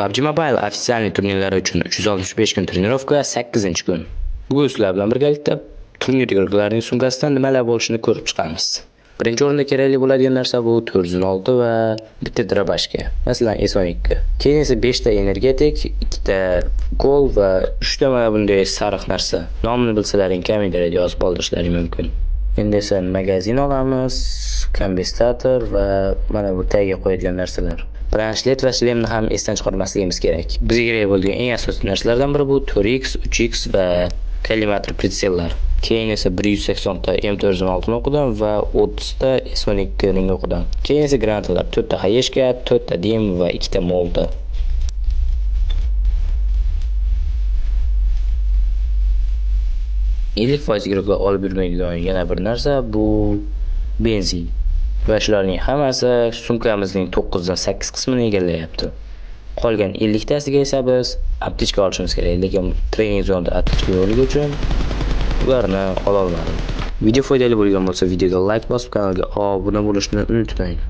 PUBG Mobile ofitsial turnirlari uchun 365 kun trenirovka 8-kun. Bugun sizlar bilan birgalikda turnir guruhlarining sumkasidan nimalar bo'lishini ko'rib chiqamiz. Birinchi o'rinda kerakli bo'ladigan narsa bu 406 va bitta drabashka, masalan S12. Keyin esa 5 ta energetik, 2 ta gol va 3 ta mana bunday sariq narsa. Nomini bilsalaring kommentariyada yozib qoldirishlaring mumkin. Endi esa magazin olamiz, kompensator va mana bu tagiga qo'yadigan narsalar. Branshlet va shlemni ham esdan chiqarmasligimiz kerak. Bizga kerak bo'lgan eng asosiy narsalardan biri bu 4x, 3x va kollimator pritsellar. Keyin esa 180 ta M416 o'qidan va 30 ta S12 ning o'qidan. Keyin esa granatalar, 4 ta hayeshka, 4 ta dim va 2 ta molda. Ilk foiz guruhlar olib yurmaydigan yana bir narsa bu benzin. Va shularning hammasi sumkamizning 9 dan 8 qismini egallayapti. Qolgan 50 tasiga esa biz aptechka olishimiz kerak, lekin trening zonada aptechka yo'qligi uchun ularni ola olmadim. Video foydali bo'lgan bo'lsa videoga like bosib, kanalga obuna bo'lishni unutmang.